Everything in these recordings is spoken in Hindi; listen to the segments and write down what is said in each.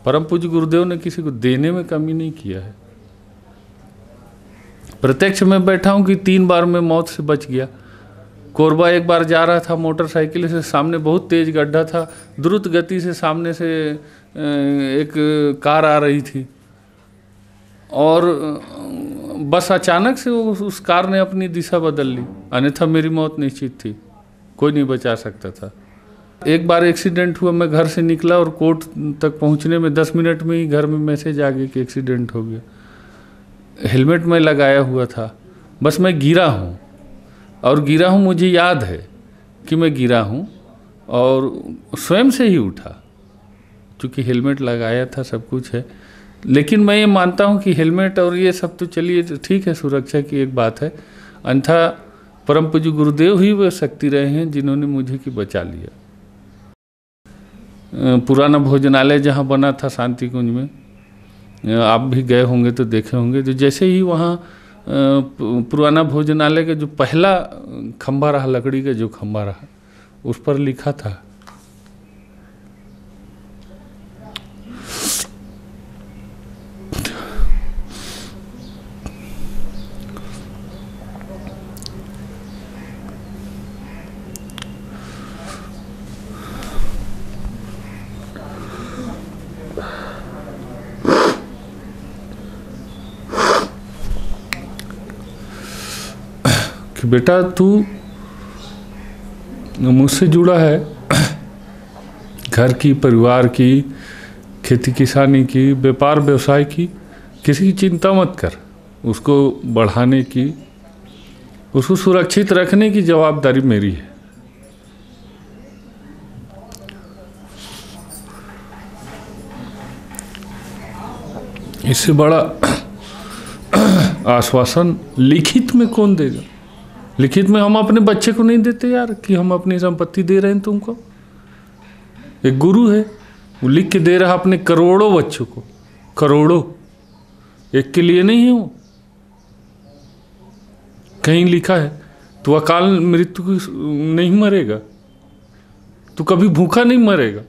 परम पूज्य गुरुदेव ने किसी को देने में कमी नहीं किया है। प्रत्यक्ष में बैठा हूँ कि 3 बार मैं मौत से बच गया। कोरबा एक बार जा रहा था मोटरसाइकिल से, सामने बहुत तेज गड्ढा था, द्रुत गति से सामने से एक कार आ रही थी और बस अचानक से उस कार ने अपनी दिशा बदल ली, अन्यथा मेरी मौत निश्चित थी, कोई नहीं बचा सकता था। एक बार एक्सीडेंट हुआ, मैं घर से निकला और कोर्ट तक पहुंचने में 10 मिनट में ही घर में मैसेज आ गया कि एक्सीडेंट हो गया। हेलमेट में लगाया हुआ था, बस मैं गिरा हूँ और गिरा हूँ, मुझे याद है कि मैं गिरा हूँ और स्वयं से ही उठा, क्योंकि हेलमेट लगाया था, सब कुछ है। लेकिन मैं ये मानता हूँ कि हेलमेट और ये सब तो चलिए ठीक है, सुरक्षा की एक बात है, अन्यथा परम पूज्य गुरुदेव ही वह शक्ति रहे हैं जिन्होंने मुझे की बचा लिया। पुराना भोजनालय जहाँ बना था शांति कुंज में, आप भी गए होंगे तो देखे होंगे, तो जैसे ही वहाँ पुराना भोजनालय का जो पहला खंभा रहा, लकड़ी का जो खंभा रहा, उस पर लिखा था कि बेटा तू मुझसे जुड़ा है, घर की, परिवार की, खेती किसानी की, व्यापार व्यवसाय की, किसी की चिंता मत कर, उसको बढ़ाने की, उसको सुरक्षित रखने की जवाबदारी मेरी है। इससे बड़ा आश्वासन लिखित में कौन देगा? लिखित में हम अपने बच्चे को नहीं देते यार कि हम अपनी संपत्ति दे रहे हैं तुमको। एक गुरु है, वो लिख के दे रहा अपने करोड़ों बच्चों को, करोड़ों, एक के लिए नहीं है वो। कहीं लिखा है तू अकाल मृत्यु नहीं मरेगा, तू कभी भूखा नहीं मरेगा,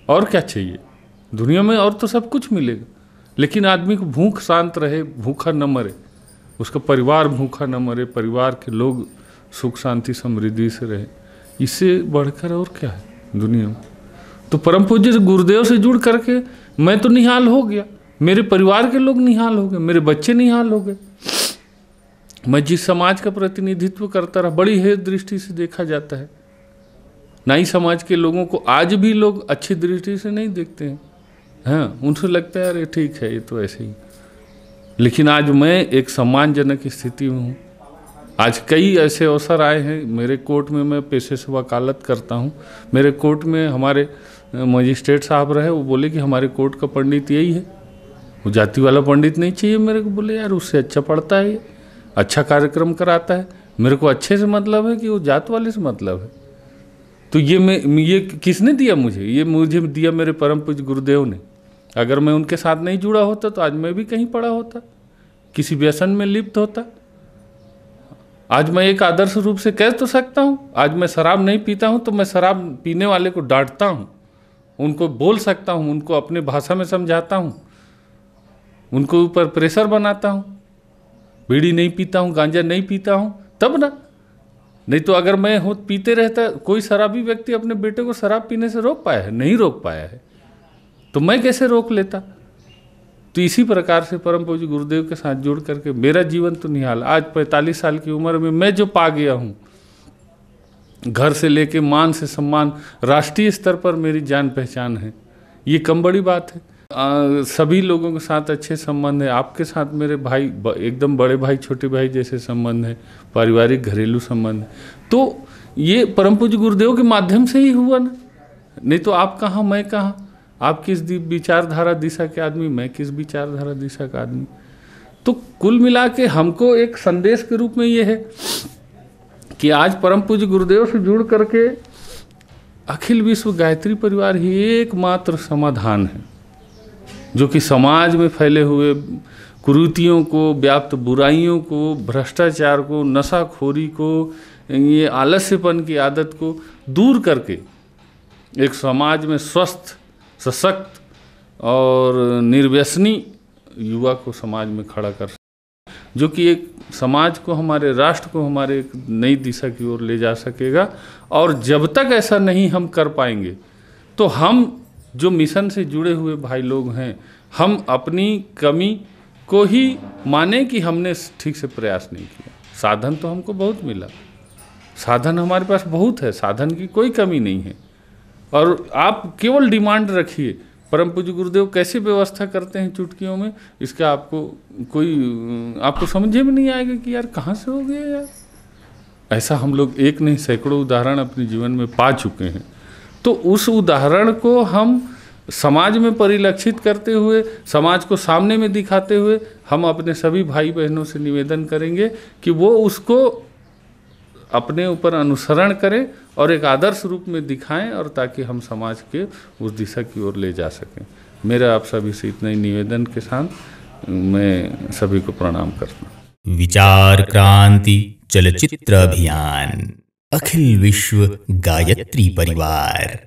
और क्या चाहिए दुनिया में? और तो सब कुछ मिलेगा, लेकिन आदमी को भूख शांत रहे, भूखा न मरे, उसका परिवार भूखा न मरे, परिवार के लोग सुख शांति समृद्धि से रहे, इससे बढ़कर और क्या है दुनिया में? तो परम पूज्य गुरुदेव से जुड़ करके मैं तो निहाल हो गया, मेरे परिवार के लोग निहाल हो गए, मेरे बच्चे निहाल हो गए। मैं जिस समाज का प्रतिनिधित्व करता रहा, बड़ी हेय दृष्टि से देखा जाता है। नाई समाज के लोगों को आज भी लोग अच्छी दृष्टि से नहीं देखते हैं, हाँ, उनसे लगता है अरे ठीक है ये तो ऐसे ही। लेकिन आज मैं एक सम्मानजनक स्थिति में हूँ। आज कई ऐसे अवसर आए हैं मेरे कोर्ट में, मैं पेशे से वकालत करता हूँ। मेरे कोर्ट में हमारे मजिस्ट्रेट साहब रहे, वो बोले कि हमारे कोर्ट का पंडित यही है, वो जाति वाला पंडित नहीं चाहिए मेरे को। बोले यार उससे अच्छा पढ़ता है, ये अच्छा कार्यक्रम कराता है, मेरे को अच्छे से मतलब है कि वो जात वाले से मतलब है। तो ये किसने दिया मुझे? ये मुझे दिया मेरे परम पूज्य गुरुदेव ने। अगर मैं उनके साथ नहीं जुड़ा होता तो आज मैं भी कहीं पड़ा होता, किसी व्यसन में लिप्त होता। आज मैं एक आदर्श रूप से कह तो सकता हूँ, आज मैं शराब नहीं पीता हूँ तो मैं शराब पीने वाले को डांटता हूँ, उनको बोल सकता हूँ, उनको अपने भाषा में समझाता हूँ, उनको ऊपर प्रेशर बनाता हूँ। बीड़ी नहीं पीता हूँ, गांजा नहीं पीता हूँ, तब ना। नहीं तो अगर मैं हो पीते रहता, कोई शराबी व्यक्ति अपने बेटे को शराब पीने से रोक पाया है? नहीं रोक पाया है, तो मैं कैसे रोक लेता? तो इसी प्रकार से परम पूज्य गुरुदेव के साथ जुड़ करके मेरा जीवन तो निहाल। आज 45 साल की उम्र में मैं जो पा गया हूँ, घर से लेके मान से सम्मान, राष्ट्रीय स्तर पर मेरी जान पहचान है, ये कम बड़ी बात है। सभी लोगों के साथ अच्छे संबंध है, आपके साथ मेरे भाई एकदम बड़े भाई छोटे भाई जैसे संबंध है, पारिवारिक घरेलू संबंध है। तो ये परम पूज्य गुरुदेव के माध्यम से ही हुआ ना, नहीं तो आप कहाँ मैं कहाँ, आप किस विचारधारा दिशा के आदमी, मैं किस विचारधारा दिशा का आदमी। तो कुल मिला के हमको एक संदेश के रूप में ये है कि आज परम पूज्य गुरुदेव से जुड़ करके अखिल विश्व गायत्री परिवार ही एकमात्र समाधान है, जो कि समाज में फैले हुए कुरीतियों को, व्याप्त बुराइयों को, भ्रष्टाचार को, नशाखोरी को, ये आलस्यपन की आदत को दूर करके एक समाज में स्वस्थ, सशक्त और निर्व्यसनी युवा को समाज में खड़ा कर सके, जो कि एक समाज को, हमारे राष्ट्र को, हमारे एक नई दिशा की ओर ले जा सकेगा। और जब तक ऐसा नहीं हम कर पाएंगे तो हम जो मिशन से जुड़े हुए भाई लोग हैं, हम अपनी कमी को ही माने कि हमने ठीक से प्रयास नहीं किया। साधन तो हमको बहुत मिला, साधन हमारे पास बहुत है, साधन की कोई कमी नहीं है। और आप केवल डिमांड रखिए, परम पूज्य गुरुदेव कैसे व्यवस्था करते हैं चुटकियों में, इसका आपको समझे में नहीं आएगा कि यार कहाँ से हो गया यार। ऐसा हम लोग एक नहीं सैकड़ों उदाहरण अपने जीवन में पा चुके हैं। तो उस उदाहरण को हम समाज में परिलक्षित करते हुए, समाज को सामने में दिखाते हुए, हम अपने सभी भाई बहनों से निवेदन करेंगे कि वो उसको अपने ऊपर अनुसरण करें और एक आदर्श रूप में दिखाएं, और ताकि हम समाज के उस दिशा की ओर ले जा सकें। मेरा आप सभी से इतना ही निवेदन के साथ मैं सभी को प्रणाम करता हूँ। विचार क्रांति चलचित्र अभियान, अखिल विश्व गायत्री परिवार।